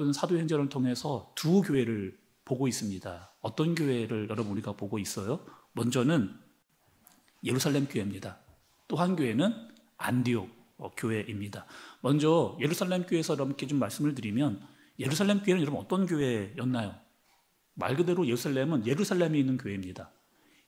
여러분 사도행전을 통해서 두 교회를 보고 있습니다. 어떤 교회를 여러분 우리가 보고 있어요? 먼저는 예루살렘 교회입니다. 또 한 교회는 안디옥 교회입니다. 먼저 예루살렘 교회에서 여러분께 좀 말씀을 드리면 예루살렘 교회는 여러분 어떤 교회였나요? 말 그대로 예루살렘은 예루살렘에 있는 교회입니다.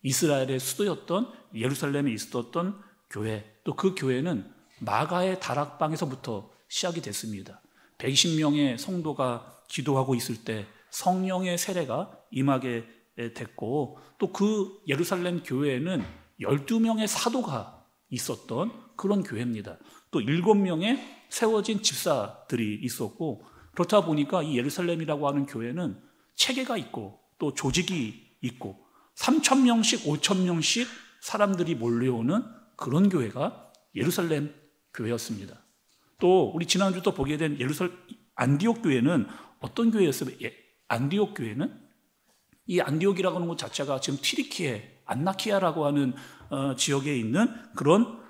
이스라엘의 수도였던 예루살렘에 있었던 교회, 또 그 교회는 마가의 다락방에서부터 시작이 됐습니다. 120명의 성도가 기도하고 있을 때 성령의 세례가 임하게 됐고, 또 그 예루살렘 교회에는 12명의 사도가 있었던 그런 교회입니다. 또 7명의 세워진 집사들이 있었고, 그렇다 보니까 이 예루살렘이라고 하는 교회는 체계가 있고 또 조직이 있고 3,000명씩 5,000명씩 사람들이 몰려오는 그런 교회가 예루살렘 교회였습니다. 또 우리 지난주 또 보게 된 안디옥 교회는 어떤 교회였어요? 안디옥 교회는 이 안디옥이라고 하는 곳 자체가 지금 튀르키예, 안나키아라고 하는 지역에 있는 그런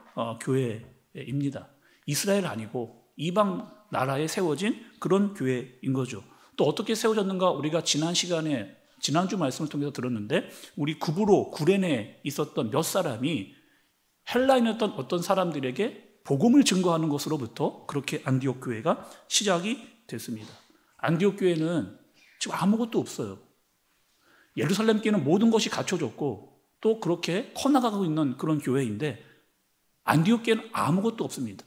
교회입니다. 이스라엘 아니고 이방 나라에 세워진 그런 교회인 거죠. 또 어떻게 세워졌는가 우리가 지난주 말씀을 통해서 들었는데, 우리 구레네에 있었던 몇 사람이 헬라인이었던 어떤 사람들에게 복음을 증거하는 것으로부터 그렇게 안디옥 교회가 시작이 됐습니다. 안디옥 교회는 지금 아무것도 없어요. 예루살렘 교회는 모든 것이 갖춰졌고 또 그렇게 커나가고 있는 그런 교회인데, 안디옥 교회는 아무것도 없습니다.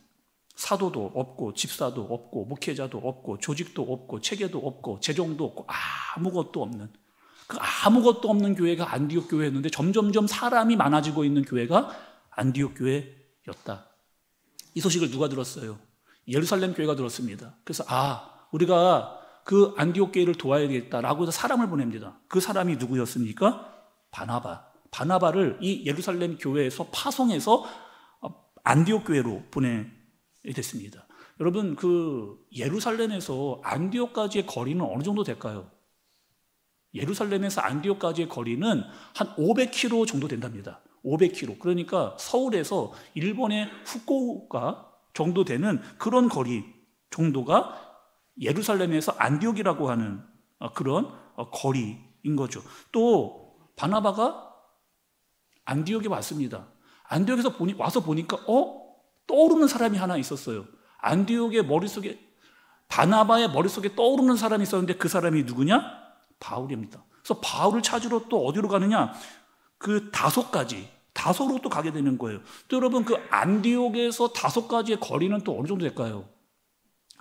사도도 없고 집사도 없고 목회자도 없고 조직도 없고 체계도 없고 재정도 없고 아무것도 없는, 그 아무것도 없는 교회가 안디옥 교회였는데 점점점 사람이 많아지고 있는 교회가 안디옥 교회였다. 이 소식을 누가 들었어요? 예루살렘 교회가 들었습니다. 그래서 우리가 그 안디옥 교회를 도와야겠다라고 해서 사람을 보냅니다. 그 사람이 누구였습니까? 바나바를 이 예루살렘 교회에서 파송해서 안디옥 교회로 됐습니다. 여러분, 그 예루살렘에서 안디옥까지의 거리는 어느 정도 될까요? 예루살렘에서 안디옥까지의 거리는 한 500km 정도 된답니다. 500km. 그러니까 서울에서 일본의 후쿠오카 정도 되는 그런 거리 정도가 예루살렘에서 안디옥이라고 하는 그런 거리인 거죠. 또 바나바가 안디옥에 왔습니다. 안디옥에서 와서 보니까 떠오르는 사람이 하나 있었어요. 안디옥의 머릿속에, 바나바의 머릿속에 떠오르는 사람이 있었는데 그 사람이 누구냐? 바울입니다. 그래서 바울을 찾으러 또 어디로 가느냐? 그 다소로 또 가게 되는 거예요. 또 여러분, 그 안디옥에서 다소까지의 거리는 또 어느 정도 될까요?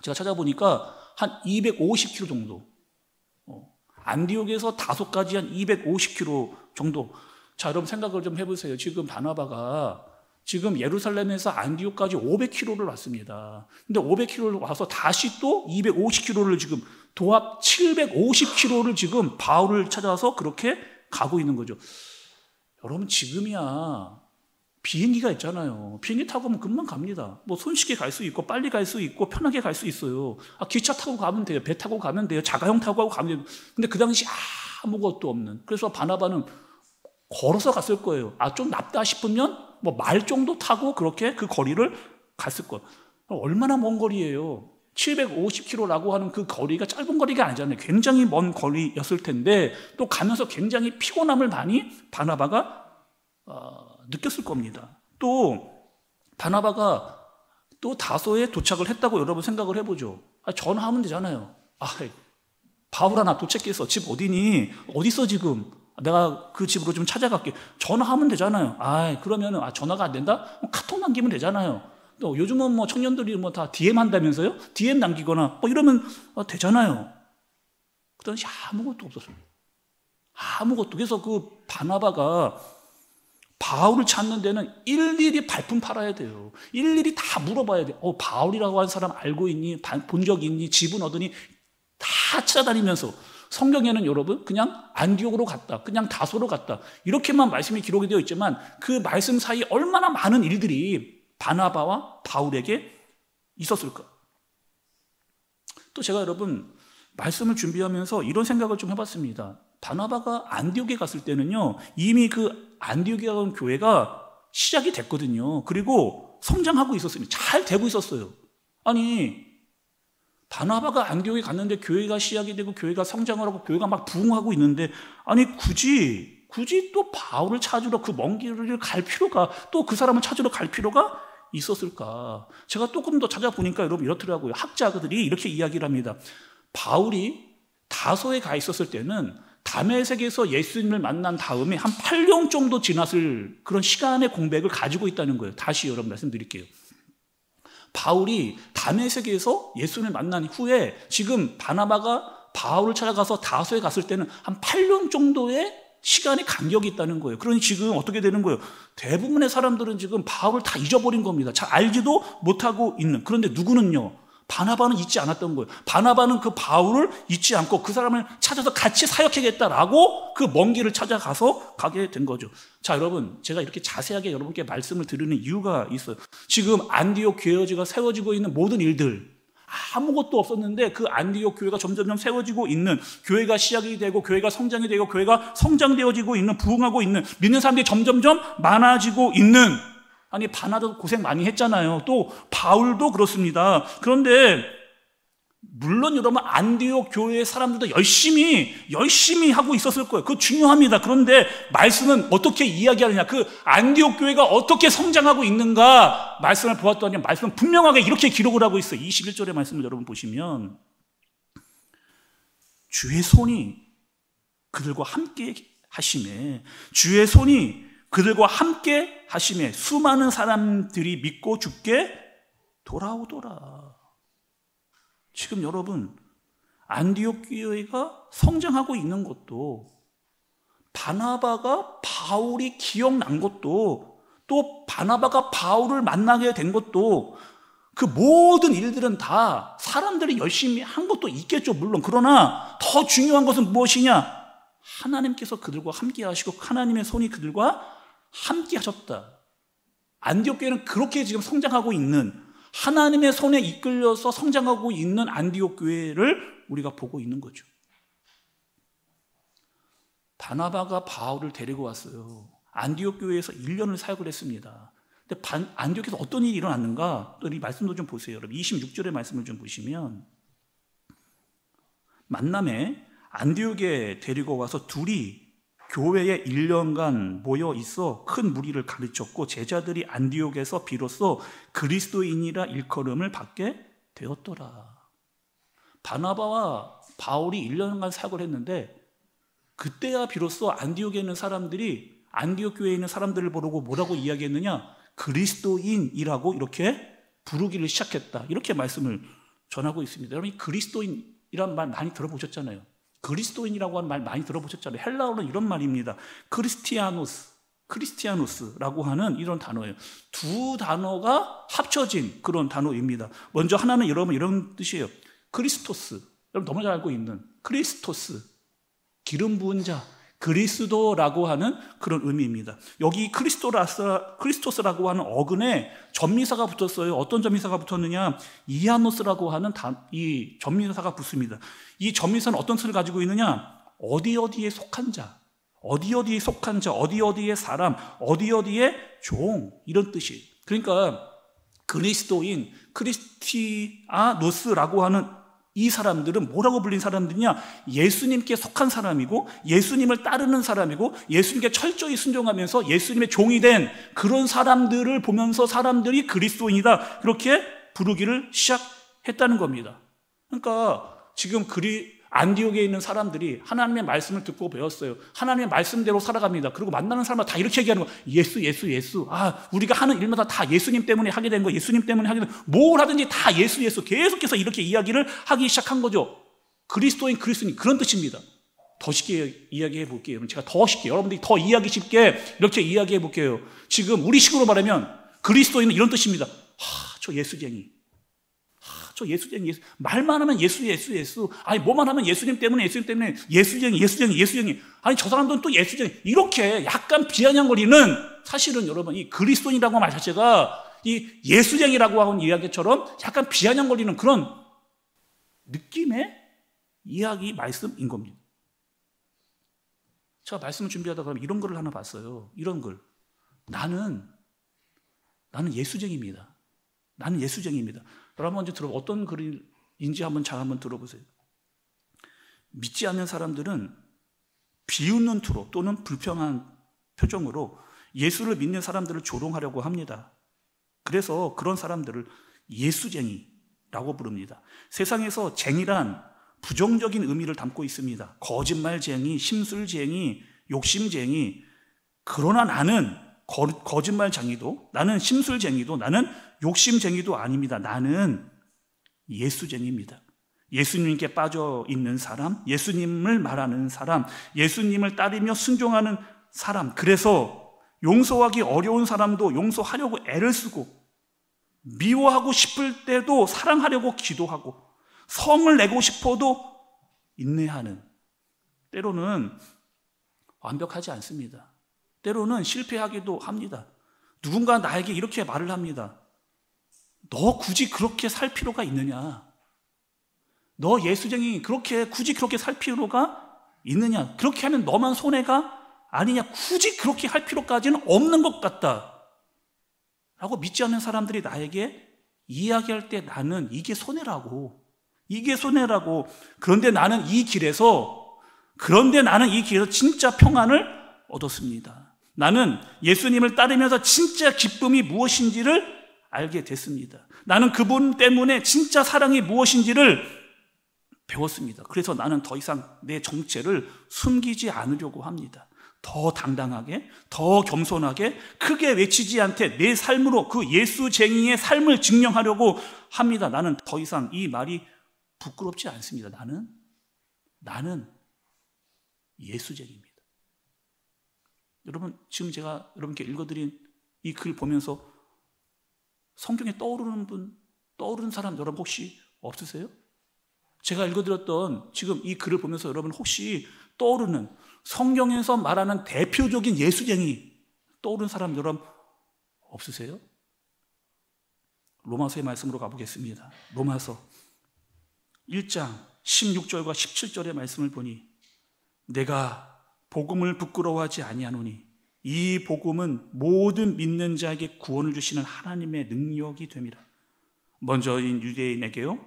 제가 찾아보니까 한 250km 정도. 안디옥에서 다소까지 한 250km 정도. 자, 여러분 생각을 좀 해보세요. 지금 바나바가 지금 예루살렘에서 안디옥까지 500km를 왔습니다. 근데 500km를 와서 다시 또 250km를 지금 도합 750km를 지금 바울을 찾아서 그렇게 가고 있는 거죠. 여러분, 지금이야 비행기가 있잖아요. 비행기 타고 가면 금방 갑니다. 뭐 손쉽게 갈 수 있고 빨리 갈 수 있고 편하게 갈 수 있어요. 기차 타고 가면 돼요. 배 타고 가면 돼요. 자가용 타고 가면 돼요. 근데 그 당시 아무것도 없는, 그래서 바나바는 걸어서 갔을 거예요. 좀 낫다 싶으면 뭐 말 정도 타고 그렇게 그 거리를 갔을 거예요. 얼마나 먼 거리예요. 750km라고 하는 그 거리가 짧은 거리가 아니잖아요. 굉장히 먼 거리였을 텐데 또 가면서 굉장히 피곤함을 많이 바나바가 느꼈을 겁니다. 또 바나바가 또 다소에 도착을 했다고 여러분 생각을 해보죠. 전화하면 되잖아요. 바울아, 나 도착했어. 집 어디니? 어디 있어 지금? 내가 그 집으로 좀 찾아갈게. 전화하면 되잖아요. 그러면 전화가 안 된다? 카톡 남기면 되잖아요. 또 요즘은 뭐 청년들이 뭐 다 DM 한다면서요? DM 남기거나 이러면 되잖아요. 그 당시 아무것도 없었어요. 아무것도. 그래서 그 바나바가 바울을 찾는 데는 일일이 발품 팔아야 돼요. 일일이 다 물어봐야 돼요. 바울이라고 하는 사람 알고 있니? 본 적 있니? 집은 어디니? 다 찾아다니면서, 성경에는 여러분 그냥 안디옥으로 갔다, 그냥 다소로 갔다, 이렇게만 말씀이 기록이 되어 있지만 그 말씀 사이에 얼마나 많은 일들이 바나바와 바울에게 있었을까? 또 제가 여러분 말씀을 준비하면서 이런 생각을 좀 해봤습니다. 바나바가 안디옥에 갔을 때는요, 이미 그 안디옥이라는 교회가 시작이 됐거든요. 그리고 성장하고 있었습니다. 잘 되고 있었어요. 바나바가 안디옥에 갔는데 교회가 시작이 되고 교회가 성장을 하고 교회가 막 부흥하고 있는데, 아니 굳이 또 바울을 찾으러 그 먼 길을 갈 필요가, 또 그 사람을 찾으러 갈 필요가 있었을까? 제가 조금 더 찾아보니까 여러분 이렇더라고요. 학자들이 이렇게 이야기를 합니다. 바울이 다소에 가 있었을 때는 다메섹에서 예수님을 만난 다음에 한 8년 정도 지났을 그런 시간의 공백을 가지고 있다는 거예요. 다시 여러분 말씀드릴게요. 바울이 다메섹에서 예수님을 만난 후에 지금 바나바가 바울을 찾아가서 다소에 갔을 때는 한 8년 정도의 시간의 간격이 있다는 거예요. 그러니 지금 어떻게 되는 거예요? 대부분의 사람들은 지금 바울을 다 잊어버린 겁니다. 잘 알지도 못하고 있는. 그런데 누구는요? 바나바는 잊지 않았던 거예요. 바나바는 그 바울을 잊지 않고 그 사람을 찾아서 같이 사역하겠다라고 그 먼 길을 찾아가서 가게 된 거죠. 자, 여러분, 제가 이렇게 자세하게 여러분께 말씀을 드리는 이유가 있어요. 지금 안디옥 교회가 세워지고 있는 모든 일들, 아무것도 없었는데 그 안디옥 교회가 점점점 세워지고 있는, 교회가 시작이 되고 교회가 성장이 되고 교회가 성장되어지고 있는, 부흥하고 있는, 믿는 사람들이 점점점 많아지고 있는, 아니 바나도 고생 많이 했잖아요. 또 바울도 그렇습니다. 그런데 물론 여러분 안디옥 교회의 사람들도 열심히 하고 있었을 거예요. 그거 중요합니다. 그런데 말씀은 어떻게 이야기하느냐, 그 안디옥 교회가 어떻게 성장하고 있는가 말씀을 보았더니 말씀은 분명하게 이렇게 기록을 하고 있어요. 21절의 말씀을 여러분 보시면, 주의 손이 그들과 함께 하심에, 주의 손이 그들과 함께 하심에 수많은 사람들이 믿고 죽게 돌아오더라. 지금 여러분 안디옥 교회가 성장하고 있는 것도, 바나바가 바울이 기억난 것도, 또 바나바가 바울을 만나게 된 것도, 그 모든 일들은 다 사람들이 열심히 한 것도 있겠죠, 물론. 그러나 더 중요한 것은 무엇이냐? 하나님께서 그들과 함께 하시고 하나님의 손이 그들과 함께 하셨다. 안디옥 교회는 그렇게 지금 성장하고 있는, 하나님의 손에 이끌려서 성장하고 있는 안디옥 교회를 우리가 보고 있는 거죠. 바나바가 바울을 데리고 왔어요. 안디옥 교회에서 1년을 사역을 했습니다. 근데 안디옥에서 어떤 일이 일어났는가? 또 이 말씀도 좀 보세요. 여러분 26절의 말씀을 좀 보시면, 만남에 안디옥에 데리고 와서 둘이 교회에 1년간 모여 있어 큰 무리를 가르쳤고, 제자들이 안디옥에서 비로소 그리스도인이라 일컬음을 받게 되었더라. 바나바와 바울이 1년간 사역을 했는데, 그때야 비로소 안디옥에 있는 사람들이, 안디옥 교회에 있는 사람들을 보고 뭐라고 이야기했느냐? 그리스도인이라고 이렇게 부르기를 시작했다. 이렇게 말씀을 전하고 있습니다. 여러분, 그리스도인이란 말 많이 들어보셨잖아요. 그리스도인이라고 하는 말 많이 들어보셨잖아요. 헬라어는 이런 말입니다. 크리스티아노스라고 하는 이런 단어예요. 두 단어가 합쳐진 그런 단어입니다. 먼저 하나는 여러분 이런 뜻이에요. 크리스토스. 여러분 너무 잘 알고 있는 크리스토스, 기름 부은 자, 그리스도라고 하는 그런 의미입니다. 여기 크리스토스라고 하는 어근에 전미사가 붙었어요. 어떤 전미사가 붙었느냐? 이아노스라고 하는 이 전미사가 붙습니다. 이 전미사는 어떤 뜻을 가지고 있느냐? 어디어디에 속한 자, 어디어디에 속한 자, 어디어디의 사람, 어디어디의 종, 이런 뜻이에요. 그러니까 그리스도인, 크리스티아노스라고 하는 이 사람들은 뭐라고 불린 사람들이냐? 예수님께 속한 사람이고, 예수님을 따르는 사람이고, 예수님께 철저히 순종하면서 예수님의 종이 된 그런 사람들을 보면서 사람들이 그리스도인이다, 그렇게 부르기를 시작했다는 겁니다. 그러니까 지금 안디옥에 있는 사람들이 하나님의 말씀을 듣고 배웠어요. 하나님의 말씀대로 살아갑니다. 그리고 만나는 사람마다 다 이렇게 얘기하는 거예요. 예수. 우리가 하는 일마다 다 예수님 때문에 하게 된 거예요. 예수님 때문에 하게 된 거예요. 뭘 하든지 다 예수. 계속해서 이렇게 이야기를 하기 시작한 거죠. 그리스도인 그런 뜻입니다. 더 쉽게 이야기해 볼게요. 제가 더 쉽게, 여러분들이 더 이해하기 쉽게 이렇게 이야기해 볼게요. 지금 우리식으로 말하면 그리스도인은 이런 뜻입니다. 저 예수쟁이. 말만 하면 예수. 아니, 뭐만 하면 예수님 때문에, 예수쟁이. 아니, 저 사람들은 또 예수쟁이. 이렇게 약간 비아냥거리는, 사실은 여러분, 이 그리스도인이라고 말 자체가 이 예수쟁이라고 하는 이야기처럼 약간 비아냥거리는 그런 느낌의 이야기 말씀인 겁니다. 제가 말씀을 준비하다가 이런 글을 하나 봤어요. 이런 글. 나는 예수쟁이입니다. 여러분 먼저 들어보면 어떤 글인지 인지 잘 한번 들어보세요. 믿지 않는 사람들은 비웃는 투로 또는 불평한 표정으로 예수를 믿는 사람들을 조롱하려고 합니다. 그래서 그런 사람들을 예수쟁이라고 부릅니다. 세상에서 쟁이란 부정적인 의미를 담고 있습니다. 거짓말쟁이, 심술쟁이, 욕심쟁이. 그러나 나는 거짓말쟁이도, 나는 심술쟁이도, 나는 욕심쟁이도 아닙니다. 나는 예수쟁이입니다. 예수님께 빠져 있는 사람, 예수님을 말하는 사람, 예수님을 따르며 순종하는 사람. 그래서 용서하기 어려운 사람도 용서하려고 애를 쓰고, 미워하고 싶을 때도 사랑하려고 기도하고, 성을 내고 싶어도 인내하는, 때로는 완벽하지 않습니다. 때로는 실패하기도 합니다. 누군가 나에게 이렇게 말을 합니다. 너 굳이 그렇게 살 필요가 있느냐? 너 예수쟁이 굳이 그렇게 살 필요가 있느냐? 그렇게 하면 너만 손해가 아니냐? 굳이 그렇게 할 필요까지는 없는 것 같다 라고 믿지 않는 사람들이 나에게 이야기할 때 나는 이게 손해라고. 그런데 나는 이 길에서 진짜 평안을 얻었습니다. 나는 예수님을 따르면서 진짜 기쁨이 무엇인지를 알게 됐습니다. 나는 그분 때문에 진짜 사랑이 무엇인지를 배웠습니다. 그래서 나는 더 이상 내 정체를 숨기지 않으려고 합니다. 더 당당하게, 더 겸손하게, 크게 외치지 않되 내 삶으로 그 예수쟁이의 삶을 증명하려고 합니다. 나는 더 이상 이 말이 부끄럽지 않습니다. 나는 예수쟁이입니다. 여러분, 지금 제가 여러분께 읽어드린 이 글 보면서 성경에 떠오르는 사람 여러분 혹시 없으세요? 제가 읽어드렸던 지금 이 글을 보면서 여러분 혹시 떠오르는, 성경에서 말하는 대표적인 예수쟁이 떠오르는 사람 여러분 없으세요? 로마서의 말씀으로 가보겠습니다. 로마서 1장 16절과 17절의 말씀을 보니 내가 복음을 부끄러워하지 아니하노니 이 복음은 모든 믿는 자에게 구원을 주시는 하나님의 능력이 됨이라. 먼저인 유대인에게요,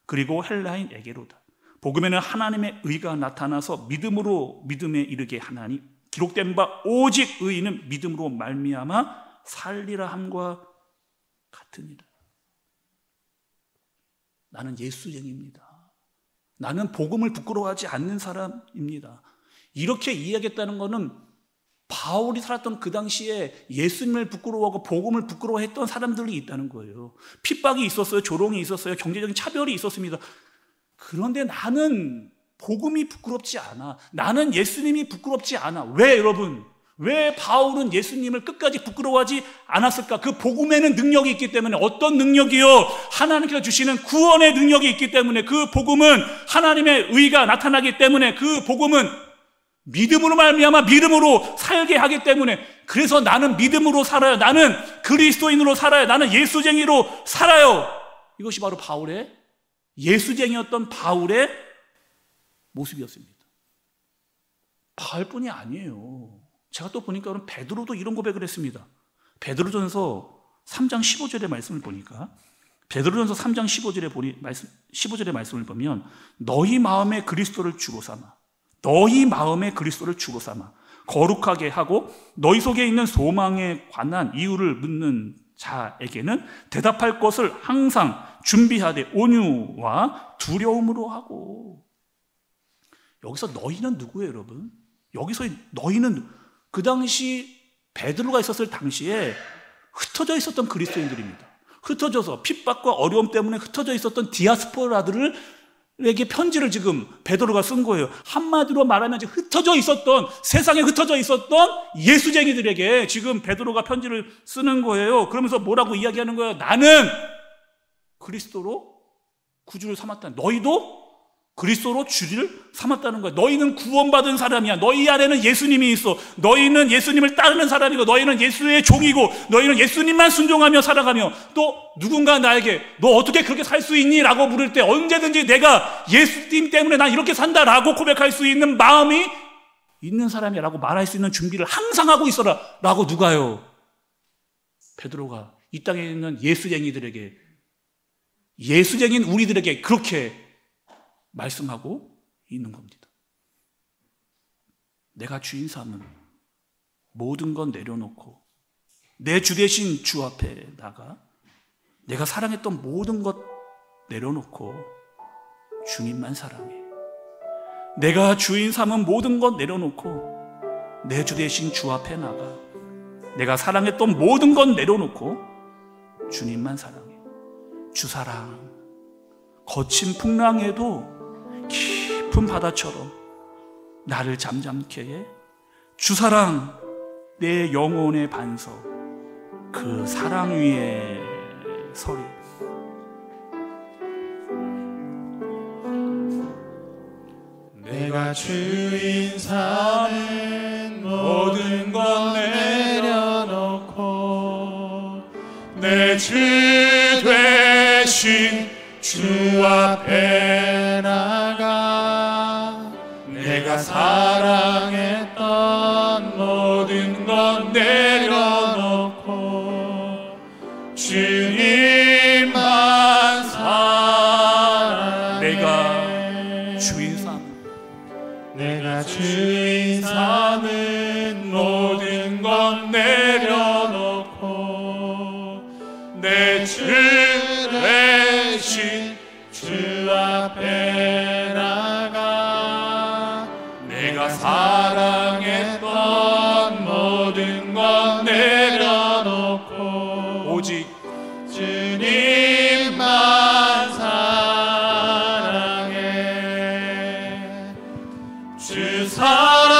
그리고 헬라인에게로다. 복음에는 하나님의 의가 나타나서 믿음으로 믿음에 이르게 하나니 기록된 바 오직 의인은 믿음으로 말미암아 살리라 함과 같으니라. 나는 예수쟁이입니다. 나는 복음을 부끄러워하지 않는 사람입니다. 이렇게 이야기했다는 것은 바울이 살았던 그 당시에 예수님을 부끄러워하고 복음을 부끄러워했던 사람들이 있다는 거예요. 핍박이 있었어요. 조롱이 있었어요. 경제적인 차별이 있었습니다. 그런데 나는 복음이 부끄럽지 않아. 나는 예수님이 부끄럽지 않아. 왜 여러분? 왜 바울은 예수님을 끝까지 부끄러워하지 않았을까? 그 복음에는 능력이 있기 때문에. 어떤 능력이요? 하나님께서 주시는 구원의 능력이 있기 때문에. 그 복음은 하나님의 의가 나타나기 때문에. 그 복음은 믿음으로 말미암아 믿음으로 살게 하기 때문에. 그래서 나는 믿음으로 살아요. 나는 그리스도인으로 살아요. 나는 예수쟁이로 살아요. 이것이 바로 바울의, 예수쟁이였던 바울의 모습이었습니다. 바울뿐이 아니에요. 제가 또 보니까 베드로도 이런 고백을 했습니다. 베드로전서 3장 15절의 말씀을 보니까, 베드로전서 3장 15절의 말씀을 보면 너희 마음에 그리스도를 주로 삼아 거룩하게 하고 너희 속에 있는 소망에 관한 이유를 묻는 자에게는 대답할 것을 항상 준비하되 온유와 두려움으로 하고. 여기서 너희는 누구예요, 여러분? 여기서 너희는 그 당시 베드로가 있었을 당시에 흩어져 있었던 그리스도인들입니다. 흩어져서 핍박과 어려움 때문에 흩어져 있었던 디아스포라들에게 편지를 지금 베드로가 쓴 거예요. 한마디로 말하면 세상에 흩어져 있었던 예수쟁이들에게 지금 베드로가 편지를 쓰는 거예요. 그러면서 뭐라고 이야기하는 거예요? 나는 그리스도로 구주를 삼았다. 너희도 그리스도로 주를 삼았다는 거야. 너희는 구원받은 사람이야. 너희 안에는 예수님이 있어. 너희는 예수님을 따르는 사람이고, 너희는 예수의 종이고, 너희는 예수님만 순종하며 살아가며, 또 누군가 나에게 너 어떻게 그렇게 살 수 있니? 라고 물을 때 언제든지 내가 예수님 때문에 난 이렇게 산다 라고 고백할 수 있는 마음이 있는 사람이야 라고 말할 수 있는 준비를 항상 하고 있어라 라고 누가요? 베드로가 이 땅에 있는 예수쟁이들에게 예수쟁인 우리들에게 그렇게 말씀하고 있는 겁니다. 내가 주인 삼은 모든 건 내려놓고 내 주 대신 주 앞에 나가 내가 사랑했던 모든 것 내려놓고 주님만 사랑해. 내가 주인 삼은 모든 것 내려놓고 내 주 대신 주 앞에 나가 내가 사랑했던 모든 것 내려놓고 주님만 사랑해. 주 사랑 거친 풍랑에도 깊은 바다처럼 나를 잠잠케 해. 주 사랑 내 영혼의 반석 그 사랑 위에 서리. 내가 주인 삼은 모든 것 내려놓고 내 주 되신 주 앞에 나가 내가 사랑했던 모든 것 내려놓고 주님만 사랑해. 내가 주인 삼은 모든 것 내려놓고 내 주 대신 주 앞에 나가 내가 사랑했던 모든 것 내려놓고 오직 주님만 사랑해. 주 사랑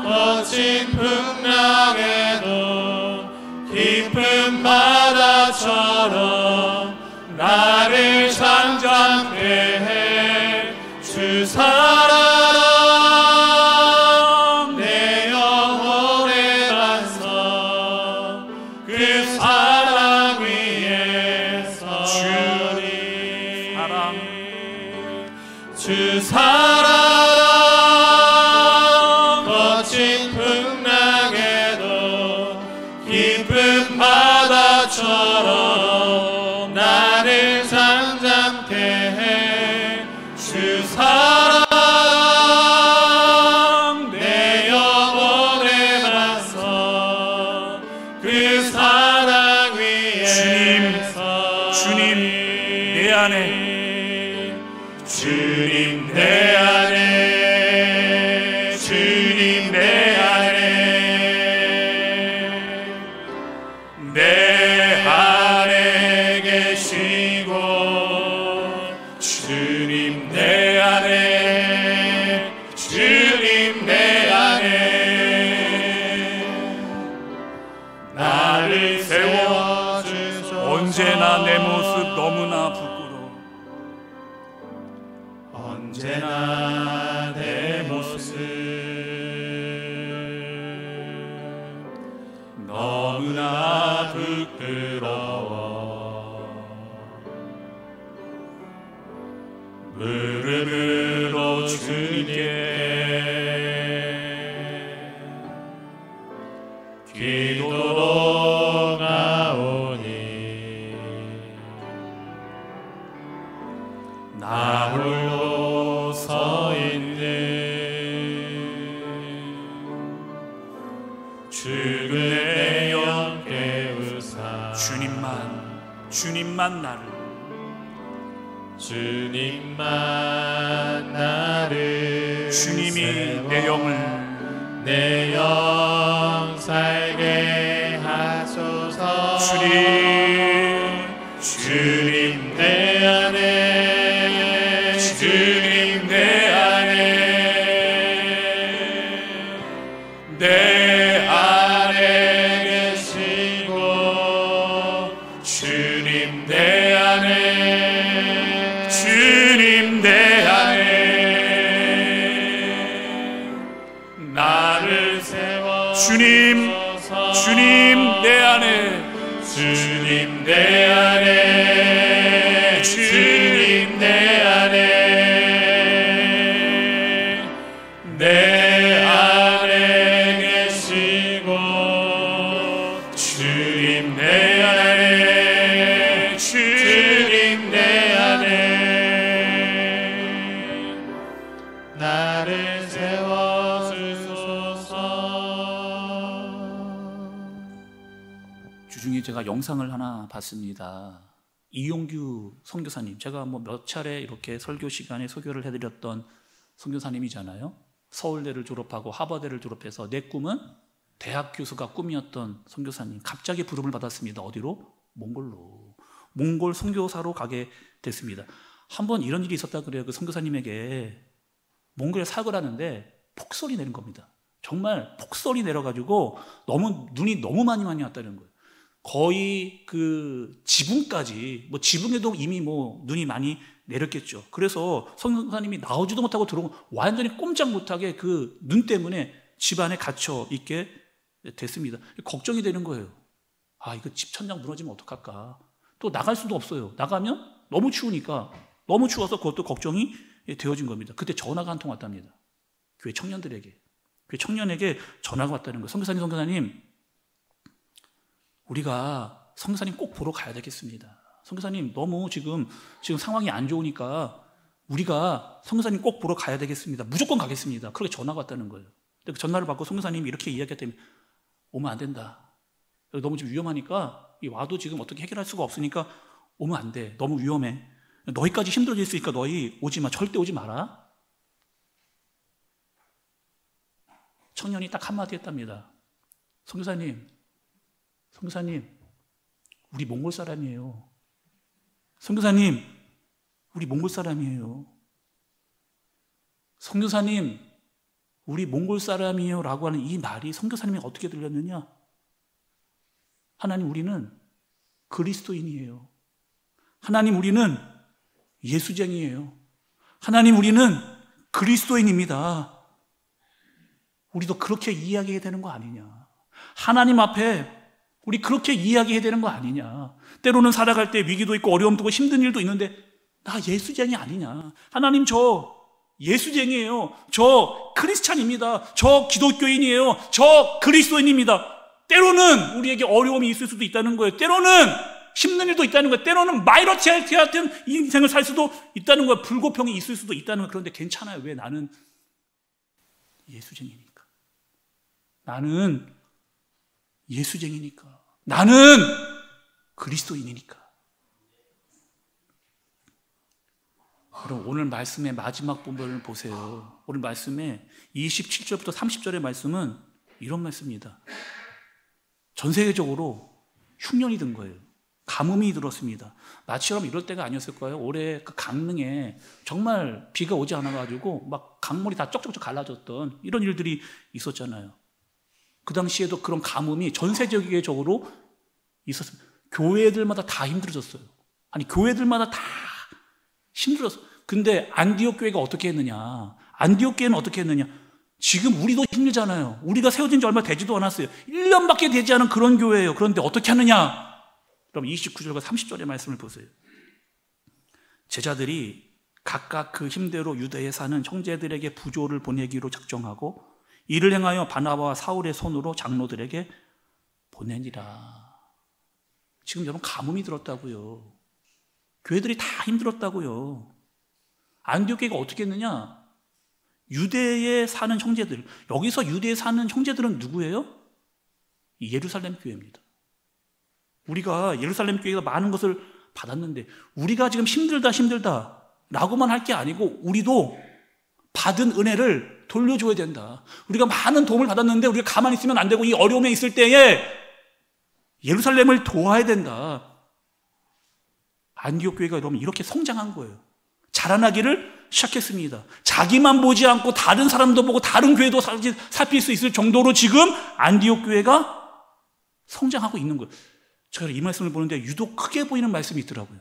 거친 풍랑에도 깊은 바다처럼 나를 잠잠케 해. 주 사랑 내 영혼의 반석 그 사랑 위에 서리. 주 사랑 거친 풍랑에도 깊은 바다처럼 나를 잠잠케 해. 주 사랑 내 영혼의 반석 그 사랑 위에 주님 내 안에 주님 내 안에 주님 내 안에 내 안에 계시고 주님 내 안에 주님 내 안에 나를 세워주소서. 언제나 내 모습 너무나 부끄러워. 언제나 내 모습 너무나 부끄러워. 무릎으로 주님께 기도로 나오니 나 홀로 서 있는 죽은 내 영 깨우사. 주님만 나를 주님만 나를 주님이 내 영을 내 영 살게 하소서. 주님 내 안에 주님 내 안에 내 안에 계시고 주님 내 안에 주님 내 안에 나를 세워 주님 내 안에 주님 내 안에 주님 내 안에 내 안에 계시고 주님 내 안에 나를 세워주소서. 주중에 제가 영상을 하나 봤습니다. 이용규 선교사님, 제가 뭐 몇 차례 이렇게 설교 시간에 소개를 해드렸던 선교사님이잖아요. 서울대를 졸업하고 하버드를 졸업해서 내 꿈은 대학 교수가 꿈이었던 선교사님, 갑자기 부름을 받았습니다. 어디로? 몽골로. 몽골 선교사로 가게 됐습니다. 한번 이런 일이 있었다 그래요. 그 선교사님에게 몽골에 사역을 하는데 폭설이 내린 겁니다. 정말 폭설이 내려가지고 눈이 너무 많이 왔다는 거예요. 거의 그 지붕까지, 뭐 지붕에도 이미 뭐 눈이 많이 내렸겠죠. 그래서 선교사님이 나오지도 못하고 들어오고 완전히 꼼짝 못하게 그 눈 때문에 집 안에 갇혀 있게 됐습니다. 걱정이 되는 거예요. 아, 이거 집 천장 무너지면 어떡할까? 또 나갈 수도 없어요. 나가면 너무 추우니까, 너무 추워서 그것도 걱정이 되어진 겁니다. 그때 전화가 한 통 왔답니다. 교회 청년들에게. 교회 청년에게 전화가 왔다는 거예요. 선교사님, 우리가 선교사님 꼭 보러 가야 되겠습니다. 선교사님, 너무 지금 상황이 안 좋으니까 우리가 선교사님 꼭 보러 가야 되겠습니다. 무조건 가겠습니다. 그렇게 전화가 왔다는 거예요. 그 전화를 받고 선교사님이 이렇게 이야기했다면, 오면 안 된다. 너무 지금 위험하니까, 와도 지금 어떻게 해결할 수가 없으니까 오면 안 돼. 너무 위험해. 너희까지 힘들어질 수 있으니까 너희 오지 마. 절대 오지 마라. 청년이 딱 한마디 했답니다. 선교사님, 우리 몽골 사람이에요. 선교사님, 우리 몽골 사람이에요. 선교사님, 우리 몽골 사람이에요 라고 하는 이 말이 선교사님이 어떻게 들렸느냐? 하나님, 우리는 그리스도인이에요. 하나님, 우리는 예수쟁이에요. 하나님, 우리는 그리스도인입니다. 우리도 그렇게 이야기해야 되는 거 아니냐? 하나님 앞에 우리 그렇게 이야기해야 되는 거 아니냐? 때로는 살아갈 때 위기도 있고 어려움도 있고 힘든 일도 있는데 나 예수쟁이 아니냐? 하나님, 저 예수쟁이에요. 저 크리스찬입니다. 저 기독교인이에요. 저 그리스도인입니다. 때로는 우리에게 어려움이 있을 수도 있다는 거예요. 때로는 힘든 일도 있다는 거예요. 때로는 마이너리티 같은 인생을 살 수도 있다는 거예요. 불공평이 있을 수도 있다는 거예요. 그런데 괜찮아요. 왜? 나는 예수쟁이니까. 나는 예수쟁이니까. 나는 그리스도인이니까. 그럼 오늘 말씀의 마지막 부분을 보세요. 오늘 말씀의 27절부터 30절의 말씀은 이런 말씀입니다. 전 세계적으로 흉년이 든 거예요. 가뭄이 들었습니다. 마치처럼 이럴 때가 아니었을 거예요. 올해 그 강릉에 정말 비가 오지 않아가지고 막 강물이 다 쩍쩍쩍 갈라졌던 이런 일들이 있었잖아요. 그 당시에도 그런 가뭄이 전 세계적으로 있었습니다. 교회들마다 다 힘들어졌어요. 아니, 교회들마다 다 힘들었어. 근데 안디옥 교회가 어떻게 했느냐? 안디옥 교회는 어떻게 했느냐? 지금 우리도 힘들잖아요. 우리가 세워진 지 얼마 되지도 않았어요. 1년밖에 되지 않은 그런 교회예요. 그런데 어떻게 하느냐? 그럼 29절과 30절의 말씀을 보세요. 제자들이 각각 그 힘대로 유대에 사는 형제들에게 부조를 보내기로 작정하고 이를 행하여 바나바와 사울의 손으로 장로들에게 보내니라. 지금 여러분 가뭄이 들었다고요. 교회들이 다 힘들었다고요. 안디옥 교회가 어떻게 했느냐? 유대에 사는 형제들, 여기서 유대에 사는 형제들은 누구예요? 예루살렘 교회입니다. 우리가 예루살렘 교회가 많은 것을 받았는데 우리가 지금 힘들다 라고만 할 게 아니고 우리도 받은 은혜를 돌려줘야 된다. 우리가 많은 도움을 받았는데 우리가 가만히 있으면 안 되고 이 어려움에 있을 때에 예루살렘을 도와야 된다. 안디옥 교회가 여러분 이렇게 성장한 거예요. 자라나기를 시작했습니다. 자기만 보지 않고 다른 사람도 보고 다른 교회도 살필 수 있을 정도로 지금 안디옥 교회가 성장하고 있는 거예요. 제가 이 말씀을 보는데 유독 크게 보이는 말씀이 있더라고요.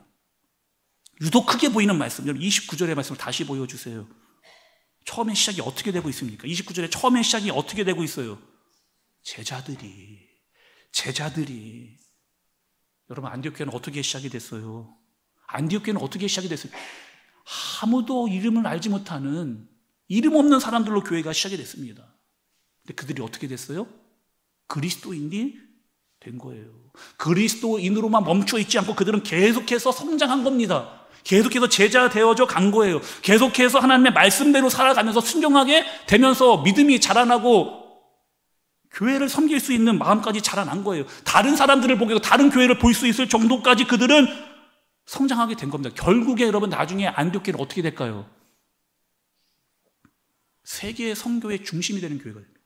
유독 크게 보이는 말씀. 29절의 말씀을 다시 보여주세요. 처음에 시작이 어떻게 되고 있습니까? 29절에 처음에 시작이 어떻게 되고 있어요? 제자들이 여러분 안디옥 교회는 어떻게 시작이 됐어요? 안디옥 교회는 어떻게 시작이 됐어요? 아무도 이름을 알지 못하는 이름 없는 사람들로 교회가 시작이 됐습니다. 근데 그들이 어떻게 됐어요? 그리스도인이 된 거예요. 그리스도인으로만 멈춰 있지 않고 그들은 계속해서 성장한 겁니다. 계속해서 제자 되어져 간 거예요. 계속해서 하나님의 말씀대로 살아가면서 순종하게 되면서 믿음이 자라나고 교회를 섬길 수 있는 마음까지 자라난 거예요. 다른 사람들을 보고 다른 교회를 볼 수 있을 정도까지 그들은 성장하게 된 겁니다. 결국에 여러분 나중에 안디옥교회는 어떻게 될까요? 세계의 선교의 중심이 되는 교회가 됩니다.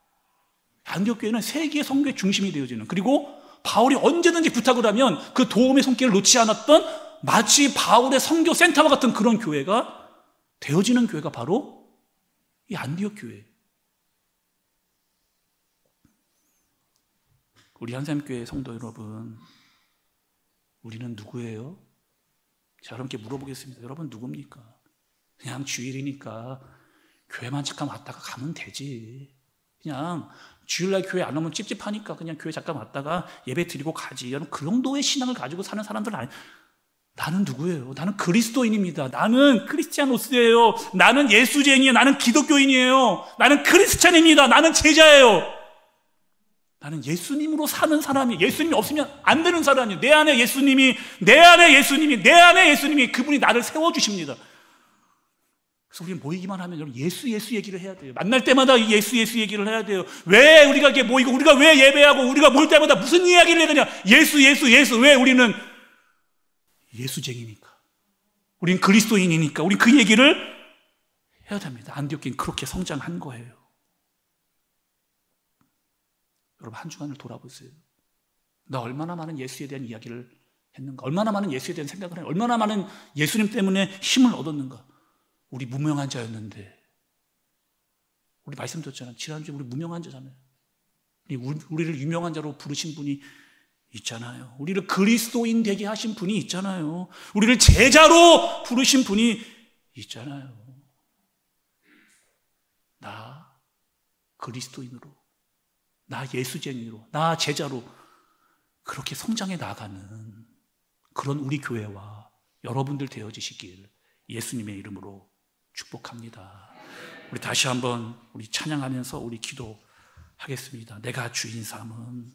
안디옥교회는 세계의 선교의 중심이 되어지는, 그리고 바울이 언제든지 부탁을 하면 그 도움의 손길을 놓지 않았던 마치 바울의 선교 센터와 같은 그런 교회가 되어지는 교회가 바로 이 안디옥 교회예요. 우리 한샘교회 성도 여러분, 우리는 누구예요? 제가 여러분께 물어보겠습니다. 여러분 누굽니까? 그냥 주일이니까 교회만 잠깐 왔다가 가면 되지. 그냥 주일날 교회 안 오면 찝찝하니까 그냥 교회 잠깐 왔다가 예배 드리고 가지. 여러분 그 정도의 신앙을 가지고 사는 사람들은 아니. 나는 누구예요? 나는 그리스도인입니다. 나는 크리스티아노스예요. 나는 예수쟁이에요. 나는 기독교인이에요. 나는 크리스찬입니다. 나는 제자예요. 나는 예수님으로 사는 사람이, 예수님이 없으면 안 되는 사람이에요. 내 안에 예수님이 그분이 나를 세워주십니다. 그래서 우리는 모이기만 하면 여러분 예수 얘기를 해야 돼요. 만날 때마다 예수 얘기를 해야 돼요. 왜 우리가 이렇게 모이고, 우리가 왜 예배하고, 우리가 모일 때마다 무슨 이야기를 해야 되냐? 예수. 왜? 우리는 예수쟁이니까. 우린 그리스도인이니까. 우린 그 얘기를 해야 됩니다. 안디옥교회는 그렇게 성장한 거예요. 여러분 한 주간을 돌아보세요. 나 얼마나 많은 예수에 대한 이야기를 했는가? 얼마나 많은 예수에 대한 생각을 했는가? 얼마나 많은 예수님 때문에 힘을 얻었는가? 우리 무명한 자였는데, 우리 말씀드렸잖아요. 지난주에 우리 무명한 자잖아요. 우리를 유명한 자로 부르신 분이 있잖아요. 우리를 그리스도인 되게 하신 분이 있잖아요. 우리를 제자로 부르신 분이 있잖아요. 나 그리스도인으로, 나 예수쟁이로, 나 제자로 그렇게 성장해 나가는 그런 우리 교회와 여러분들 되어지시길 예수님의 이름으로 축복합니다. 우리 다시 한번 우리 찬양하면서 우리 기도하겠습니다. 내가 주인 삼은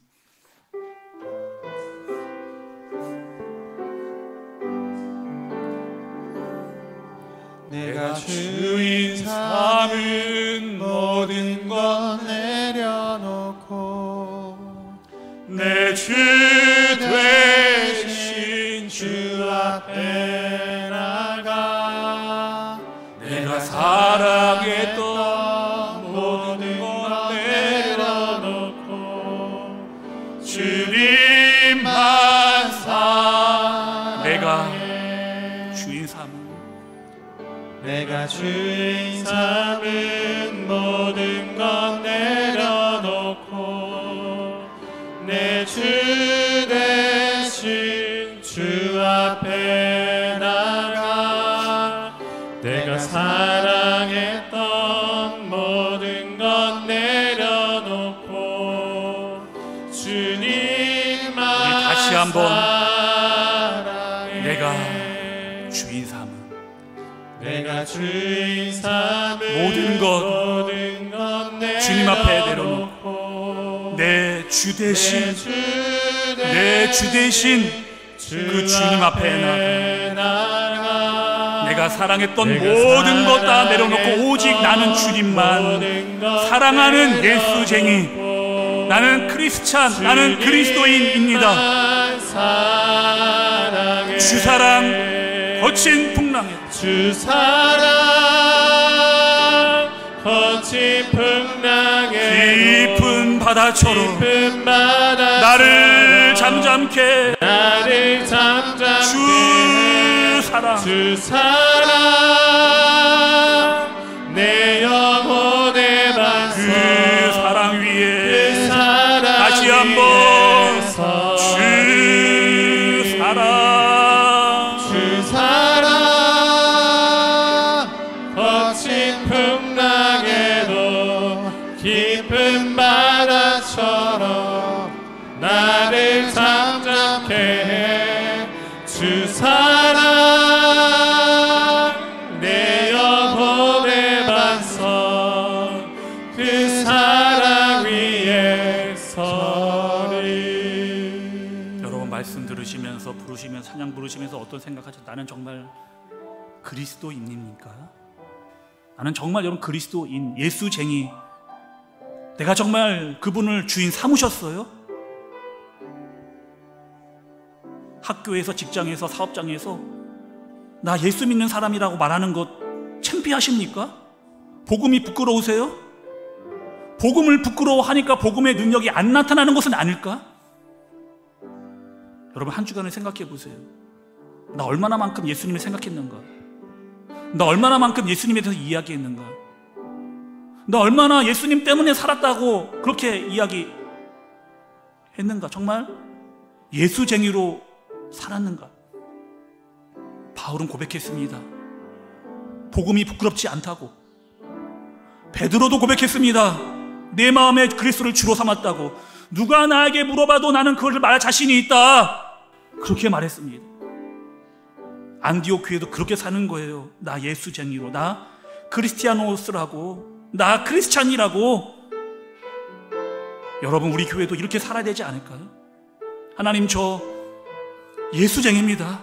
내가 주인 삼은 모든 것 내려놓고 내 주 되신 주 앞에 나가 내가 사랑했던 모든 것 내려놓고 주님만 사랑해. 내가 주인 삼은 내가 주인 삼은 모든 것 내려놓고 내 주 대신 주 앞에 나가 내가 사랑했던 모든 것 내려놓고 주님만 우리 다시 한번 사랑해. 내가 주인 삼은 내가 주인 삼은 모든 것 주님 앞에 내려놓고 내 주 대신 그 주님 앞에 나가 내가 사랑했던 모든 것 다 내려놓고 오직 나는 주님만 사랑하는 예수쟁이, 나는 크리스찬, 나는 그리스도인입니다. 주 사랑 거친 풍랑에 주 사랑 거친 풍랑에 깊은 바다처럼 나를 잠잠케 주 사랑 내 영혼의 반석 그 사랑 위에 그 사랑 다시 한번 주 사랑 거친 풍랑에도 깊은 바다처럼 나를 잠잠케 해. 주 사랑 내 영혼의 반석 그 사랑 위에 서리. 여러분 말씀 들으시면서 부르시면서 찬양 부르시면서 어떤 생각하죠? 나는 정말 그리스도인입니까? 나는 정말 여러분 그리스도인, 예수쟁이, 내가 정말 그분을 주인 삼으셨어요? 학교에서, 직장에서, 사업장에서 나 예수 믿는 사람이라고 말하는 것 창피하십니까? 복음이 부끄러우세요? 복음을 부끄러워하니까 복음의 능력이 안 나타나는 것은 아닐까? 여러분 한 주간을 생각해 보세요. 나 얼마나만큼 예수님을 생각했는가? 나 얼마나만큼 예수님에 대해서 이야기했는가? 나 얼마나 예수님 때문에 살았다고 그렇게 이야기했는가? 정말 예수쟁이로 살았는가? 바울은 고백했습니다. 복음이 부끄럽지 않다고. 베드로도 고백했습니다. 내 마음에 그리스도를 주로 삼았다고. 누가 나에게 물어봐도 나는 그것을 말할 자신이 있다. 그렇게 말했습니다. 안디옥 교회도 그렇게 사는 거예요. 나 예수쟁이로, 나 크리스티아노스라고, 나 크리스찬이라고. 여러분 우리 교회도 이렇게 살아야 되지 않을까요? 하나님 저 예수쟁이입니다.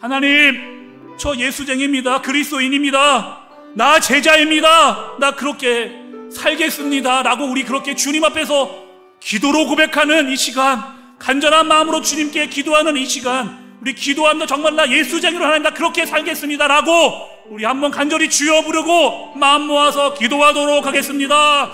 하나님 저 예수쟁이입니다. 그리스도인입니다. 나 제자입니다. 나 그렇게 살겠습니다 라고 우리 그렇게 주님 앞에서 기도로 고백하는 이 시간, 간절한 마음으로 주님께 기도하는 이 시간, 우리 기도합니다. 정말 나 예수쟁이로 하나님 나 그렇게 살겠습니다 라고 우리 한번 간절히 주여 부르고 마음 모아서 기도하도록 하겠습니다.